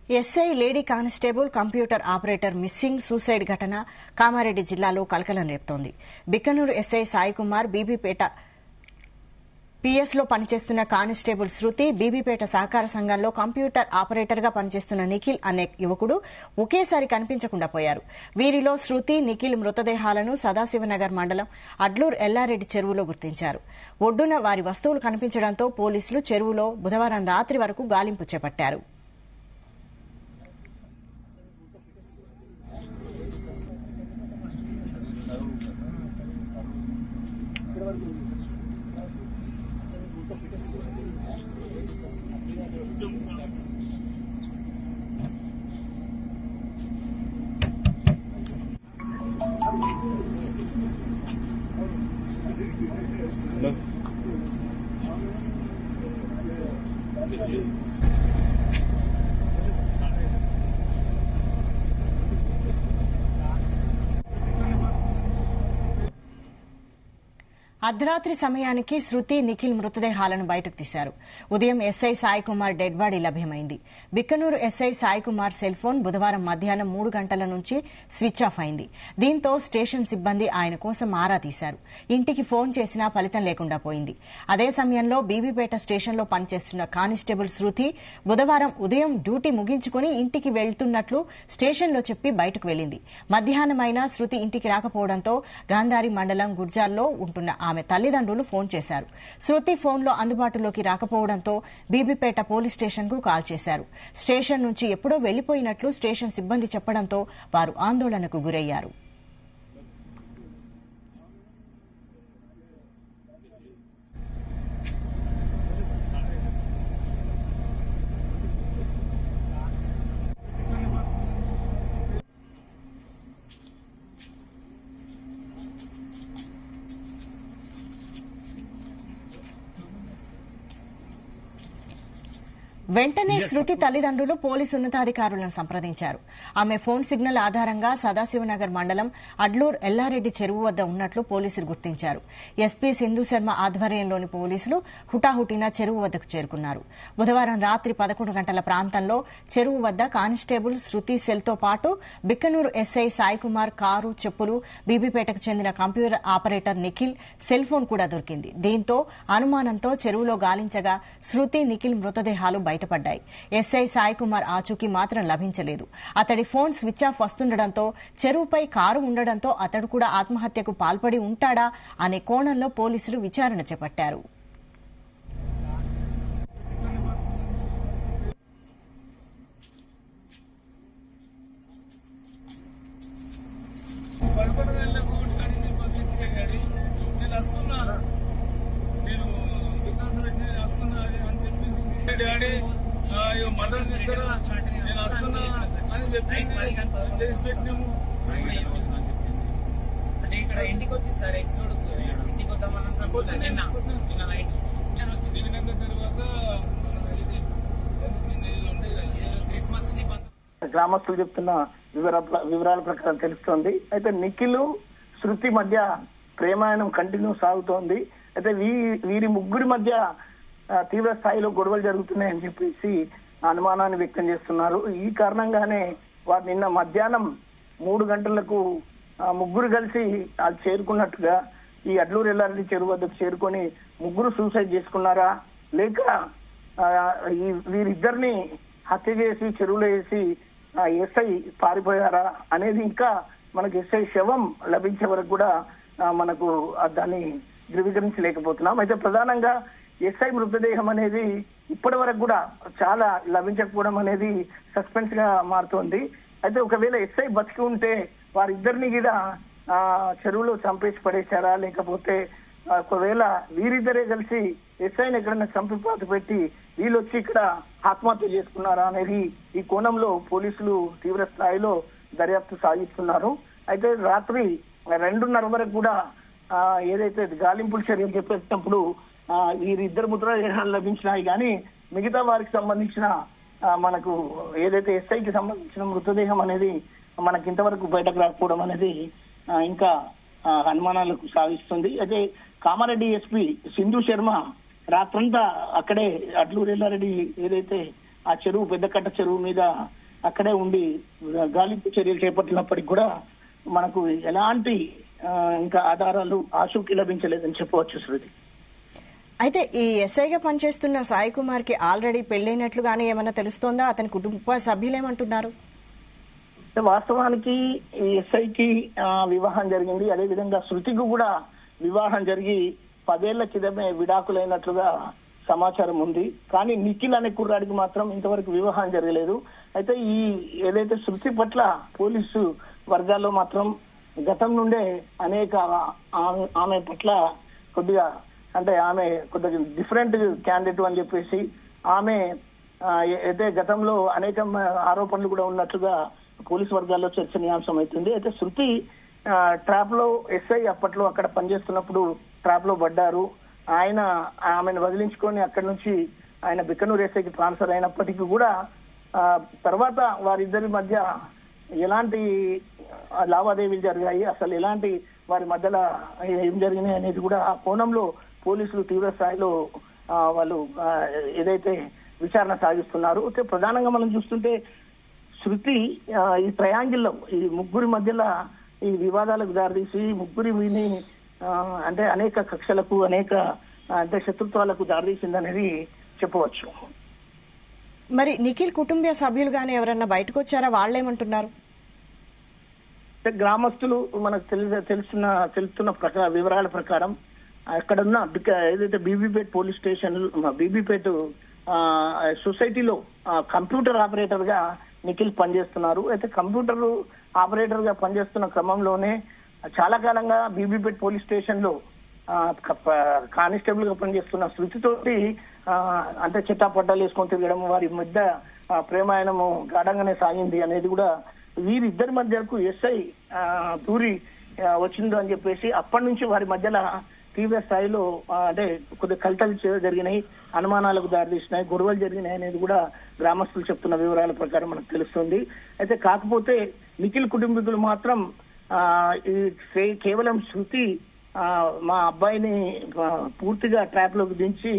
SI lady constable computer operator missing suicide ఘటన కామారెడ్డి జిల్లాలో కలకలం రేపుతోంది. బిక్కనూరు ఎస్ఐ సాయికుమార్, బీబీపేట పిఎస్లో పనిచేస్తున్న కానిస్టేబుల్ శృతి, బీబీపేట సహకార సంఘంలో కంప్యూటర్ ఆపరేటర్గా పనిచేస్తున్న నిఖిల్ అనే యువకుడు ఒకేసారి కనిపించకుండా పోయారు. వీరిలో శృతి, నిఖిల్ మృతదేహాలను సదాశివనగర్ మండలం అడ్లూర్ ఎల్లారెడ్డి చెరువులో గుర్తించారు. ఒడ్డున వారి వస్తువులు కనిపించడంతో పోలీసులు చెరువులో బుధవారం రాత్రి వరకు గాలింపు చేపట్టారు. అర్ధరాత్రి సమయానికి శృతి, నిఖిల్ మృతదేహాలను బయటకు తీశారు. ఉదయం ఎస్ఐ సాయికుమార్ డెడ్ బాడీ లభ్యమైంది. Bikkanur SI Saikumar cell phone బుధవారం మధ్యాహ్నం 3 గంటల నుంచి స్విచ్ ఆఫ్ అయింది. దీంతో స్టేషన్ సిబ్బంది ఆయన కోసం ఆరా తీశారు. ఇంటికి ఫోన్ చేసినా ఫలితం లేకుండా పోయింది. అదే సమయంలో బీబీపేట స్టేషన్లో పనిచేస్తున్న కానిస్టేబుల్ శృతి బుధవారం ఉదయం డ్యూటీ ముగించుకుని ఇంటికి వెళ్తున్నట్లు స్టేషన్లో చెప్పి బయటకు వెళ్లింది. మధ్యాహ్నమైనా శృతి ఇంటికి రాకపోవడంతో గాంధారి మండలం గుర్జాల్లో ఉంటున్న ఆమె తల్లిదండ్రులు ఫోన్ చేశారు. శృతి ఫోన్లో అందుబాటులోకి రాకపోవడంతో బీబీపేట పోలీస్ స్టేషన్ కు కాల్ చేశారు. స్టేషన్ నుంచి ఎప్పుడో వెళ్లిపోయినట్లు స్టేషన్ సిబ్బంది చెప్పడంతో వారు ఆందోళనకు గురయ్యారు. వెంటనే శృతి తల్లిదండ్రులు పోలీసు ఉన్నతాధికారులను సంప్రదించారు. ఆమె ఫోన్ సిగ్నల్ ఆధారంగా సదాశివనగర్ మండలం అడ్లూర్ ఎల్లారెడ్డి చెరువు వద్ద ఉన్నట్లు పోలీసులు గుర్తించారు. ఎస్పీ సింధు శర్మ ఆధ్వర్యంలోని పోలీసులు హుటాహుటిన చెరువు వద్దకు చేరుకున్నారు. బుధవారం రాత్రి 11 గంటల ప్రాంతంలో చెరువు వద్ద కానిస్టేబుల్ శృతి సెల్తో పాటు బిక్కనూరు ఎస్ఐ సాయికుమార్ కారు, చెప్పులు, బీబీపేటకు చెందిన computer operator Nikhil cell phone కూడా దొరికింది. దీంతో అనుమానంతో చెరువులో గాలించగా శృతి, నిఖిల్ మృతదేహాలు బయటపడ్డాయి. ఎస్ఐ సాయికుమార్ ఆచూకీ మాత్రం లభించలేదు. అతడి ఫోన్ స్విచ్ ఆఫ్ వస్తుండటంతో చెరువుపై కారు ఉండడంతో అతడు కూడా ఆత్మహత్యకు పాల్పడి ఉంటాడా అనే కోణంలో పోలీసులు విచారణ చేపట్టారు. మటన్ తీసుకురా నేను వస్తున్నా అని చెప్పి చేసి పెట్టినాము. అంటే ఇక్కడ ఇంటికి వచ్చి సార్ ఎక్స్పోర్ట్ ఇంటికి వద్దామని నిన్న నైట్ నేను వచ్చి దిగినాక తర్వాత క్రిస్మస్ గ్రామస్తులు చెప్తున్న వివరాల ప్రకారం తెలుస్తోంది. అయితే నిఖిల్, శృతి మధ్య ప్రేమాయణం కంటిన్యూ సాగుతోంది. అయితే వీరి ముగ్గురి మధ్య తీవ్ర స్థాయిలో గొడవలు జరుగుతున్నాయని చెప్పేసి అనుమానాన్ని వ్యక్తం చేస్తున్నారు. ఈ కారణంగానే వారు నిన్న మధ్యాహ్నం 3 గంటలకు ముగ్గురు కలిసి అది చేరుకున్నట్టుగా ఈ అడ్లూరు ఎల్లారెడ్డి చెరువు వద్దకు చేరుకొని ముగ్గురు సూసైడ్ చేసుకున్నారా, లేక వీరిద్దరిని హత్య చేసి చెరువులో వేసి ఎస్ఐ పారిపోయారా అనేది ఇంకా మనకు ఎస్ఐ శవం లభించే వరకు కూడా మనకు దాన్ని ధృవీకరించలేకపోతున్నాం. అయితే ప్రధానంగా ఎస్ఐ మృతదేహం అనేది ఇప్పటి వరకు కూడా చాలా లభించకపోవడం అనేది సస్పెన్స్ గా మారుతోంది. అయితే ఒకవేళ ఎస్ఐ బతికి ఉంటే వారిద్దరిని కూడా చెరువులో చంపేసి పడేశారా, లేకపోతే ఒకవేళ వీరిద్దరే కలిసి ఎస్ఐని ఎక్కడైనా చంపిపాత పెట్టి వీళ్ళు వచ్చి ఇక్కడ ఆత్మహత్య చేసుకున్నారా అనేది ఈ కోణంలో పోలీసులు తీవ్ర స్థాయిలో దర్యాప్తు సాగిస్తున్నారు. అయితే రాత్రి 2:30 వరకు కూడా ఏదైతే గాలింపుల చర్యలు చెప్పేటప్పుడు వీరిద్దరు మృతదేహాలు లభించినాయి, కానీ మిగతా వారికి సంబంధించిన మనకు ఏదైతే ఎస్ఐకి సంబంధించిన మృతదేహం అనేది మనకి ఇంతవరకు బయటకు రాకపోవడం అనేది ఇంకా అనుమానాలకు సాగిస్తుంది. అయితే కామారెడ్డి ఎస్పీ సింధు శర్మ రాత్రంతా అక్కడే అడ్లూరు ఎల్లారెడ్డి ఏదైతే ఆ చెరువు పెద్దకట్ట చెరువు మీద అక్కడే ఉండి గాలింపు చర్యలు చేపట్టినప్పటికీ కూడా మనకు ఎలాంటి ఇంకా ఆధారాలు ఆచూకీ లభించలేదని చెప్పవచ్చు శృతి. అయితే ఈ ఎస్ఐగా పనిచేస్తున్న సాయి కుమార్ కి ఆల్రెడీ పెళ్లైనట్లుగానే ఏమన్నా తెలుస్తోందా? అతని కుటుంబ సభ్యులు ఏమంటున్నారు? వాస్తవానికి ఈ ఎస్ఐకి వివాహం జరిగింది. అదేవిధంగా శృతికి కూడా వివాహం జరిగి 10 ఏళ్ల క్రితమే విడాకులైనట్లుగా సమాచారం ఉంది. కానీ నిఖిల్ అనే కుర్రాడికి మాత్రం ఇంతవరకు వివాహం జరగలేదు. అయితే ఈ ఏదైతే శృతి పట్ల పోలీసు వర్గాల్లో మాత్రం గతం నుండే అనేక ఆమె పట్ల కొద్దిగా అంటే ఆమె కొద్దిగా డిఫరెంట్ క్యాండిడేట్ అని చెప్పేసి ఆమె అయితే గతంలో అనేక ఆరోపణలు కూడా ఉన్నట్లుగా పోలీసు వర్గాల్లో చర్చనీయాంశం అవుతుంది. అయితే శృతి ట్రాప్ లో ఎస్ఐ అప్పట్లో అక్కడ పనిచేస్తున్నప్పుడు ట్రాప్ లో పడ్డారు. ఆయన ఆమెను వదిలించుకొని అక్కడి నుంచి ఆయన బిక్కనూరు ఎస్ఐకి ట్రాన్స్ఫర్ అయినప్పటికీ కూడా తర్వాత వారిద్దరి మధ్య ఎలాంటి లావాదేవీలు జరిగాయి, అసలు ఎలాంటి వారి మధ్యలో ఏం జరిగినాయి అనేది కూడా ఆ కోణంలో పోలీసులు తీవ్ర స్థాయిలో వాళ్ళు ఏదైతే విచారణ సాగిస్తున్నారు. అయితే ప్రధానంగా మనం చూస్తుంటే శృతి ఈ ట్రయాంగిల్లో ఈ ముగ్గురి మధ్యలో ఈ వివాదాలకు దారితీసి ముగ్గురిని అంటే అనేక కక్షలకు అనేక అంటే శత్రుత్వాలకు దారితీసిందనేది చెప్పవచ్చు. మరి నిఖిల్ కుటుంబ సభ్యులు గానీ ఎవరన్నా బయటకు వచ్చారా? వాళ్ళేమంటున్నారు? గ్రామస్తులు మనకు తెలుస్తున్న వివరాల ప్రకారం అక్కడున్న ఏదైతే బీబీపేట్ పోలీస్ స్టేషన్ బీబీపేట్ సొసైటీలో కంప్యూటర్ ఆపరేటర్ గా నిఖిల్ పనిచేస్తున్నారు. అయితే కంప్యూటర్ ఆపరేటర్ గా పనిచేస్తున్న క్రమంలోనే చాలా కాలంగా బీబీపేట్ పోలీస్ స్టేషన్ లో కానిస్టేబుల్ గా పనిచేస్తున్న శృతితోటి అంటే చిట్టాపట్టాలు వేసుకొని తిరగడం, వారి మధ్య ప్రేమాయణము గాఢంగానే సాగింది అనేది కూడా వీరిద్దరి మధ్యకు ఎస్ఐ దూరి వచ్చిందో అని చెప్పేసి అప్పటి నుంచి వారి మధ్యలో తీవ్ర స్థాయిలో అంటే కొద్ది కలతలు జరిగినాయి, అనుమానాలకు దారితీసినాయి, గొడవలు జరిగినాయి అనేది కూడా గ్రామస్తులు చెప్తున్న వివరాల ప్రకారం మనకు తెలుస్తుంది. అయితే కాకపోతే నిఖిల్ కుటుంబీకులు మాత్రం కేవలం శృతి మా అబ్బాయిని పూర్తిగా ట్రాప్ లోకి దించి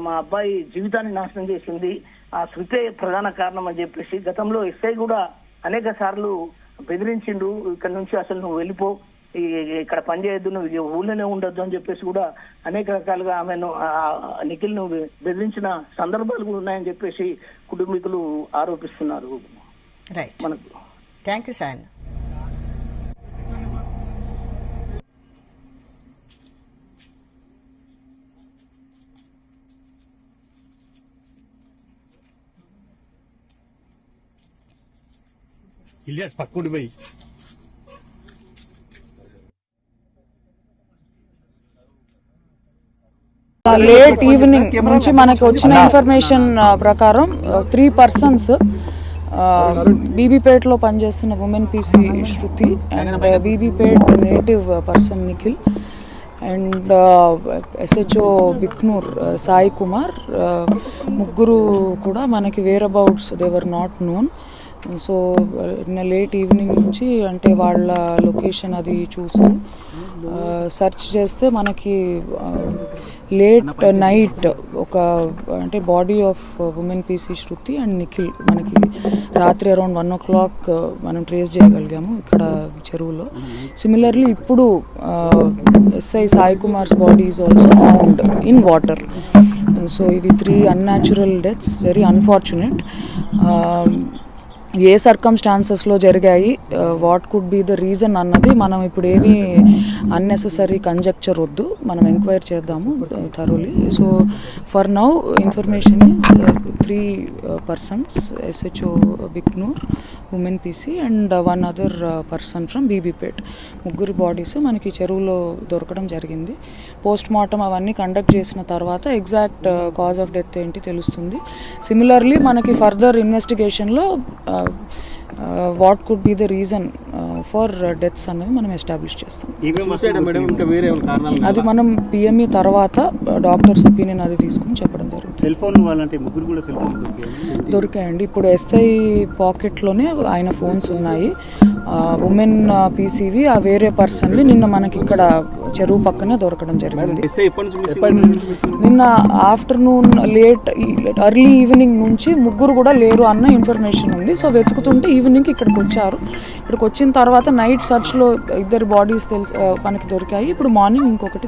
మా అబ్బాయి జీవితాన్ని నాశనం చేసింది, ఆ శృతే ప్రధాన కారణం అని చెప్పేసి గతంలో ఎస్ఐ కూడా అనేక సార్లు బెదిరించిండు, ఇక్కడ నుంచి అసలు నువ్వు వెళ్ళిపో, ఇక్కడ పనిచేయద్దు, నువ్వు ఊళ్ళోనే ఉండొద్దు అని చెప్పేసి కూడా అనేక రకాలుగా ఆమెను నిఖిల్ ను బెదిరించిన సందర్భాలు కూడా ఉన్నాయని చెప్పేసి కుటుంబీకులు ఆరోపిస్తున్నారు. మనకు థ్యాంక్ యూ సార్. ఇలియాస్ పక్కూడి పోయి లేట్ ఈవినింగ్ నుంచి మనకి వచ్చిన ఇన్ఫర్మేషన్ ప్రకారం 3 persons బీబీపేట్లో పనిచేస్తున్న women P C Shruti and Bibipet native person Nikhil and S H O Biknoor Sai Kumar ముగ్గురు కూడా మనకి whereabouts they were not known. So late evening నుంచి అంటే వాళ్ళ లొకేషన్ అది చూస్తూ సెర్చ్ చేస్తే మనకి లేట్ నైట్ ఒక అంటే body of women P C Shruti and Nikhil మనకి రాత్రి అరౌండ్ 1 o'clock మనం ట్రేస్ చేయగలిగాము ఇక్కడ చెరువులో. సిమిలర్లీ ఇప్పుడు SI Sai Kumars body is also found in water. So ఇవి 3 అన్యాచురల్ డెత్స్, వెరీ అన్ఫార్చునేట్. ఏ సర్కమ్స్టాన్సెస్లో జరిగాయి, what could be the reason అన్నది మనం ఇప్పుడు ఏమీ అన్నెసెసరీ కంజెక్చర్ వద్దు, మనం ఎంక్వైరీ చేద్దాము thoroughly. So for now information is 3 persons, SHO Bhiknoor women PC and 1 other person from Bibipet. ముగ్గురు బాడీస్ మనకి చెరువులో దొరకడం జరిగింది. పోస్ట్ మార్టం అవన్నీ కండక్ట్ చేసిన తర్వాత ఎగ్జాక్ట్ కాజ్ ఆఫ్ డెత్ ఏంటి తెలుస్తుంది. సిమిలర్లీ మనకి ఫర్దర్ ఇన్వెస్టిగేషన్లో what could be the reason for deaths అనేది మనం ఎస్టాబ్లిష్ చేస్తాం. అది మనం పిఎంఈ తర్వాత డాక్టర్స్ ఒపీనియన్ అది తీసుకుని చెప్పడం జరుగుతుంది. దొరికాయండి. ఇప్పుడు ఎస్ఐ పాకెట్లోనే ఆయన ఫోన్స్ ఉన్నాయి. ఉమెన్ పీసీవి ఆ వేరే పర్సన్ని నిన్న మనకి ఇక్కడ చెరువు పక్కనే దొరకడం జరిగింది. నిన్న ఆఫ్టర్నూన్ ఎర్లీ ఈవినింగ్ నుంచి ముగ్గురు కూడా లేరు అన్న ఇన్ఫర్మేషన్ ఉంది. సో వెతుకుతుంటే ఈవినింగ్ ఇక్కడికి వచ్చారు. ఇక్కడికి వచ్చిన తర్వాత నైట్ సర్చ్లో 2 బాడీస్ మనకి దొరికాయి. ఇప్పుడు మార్నింగ్ ఇంకొకటి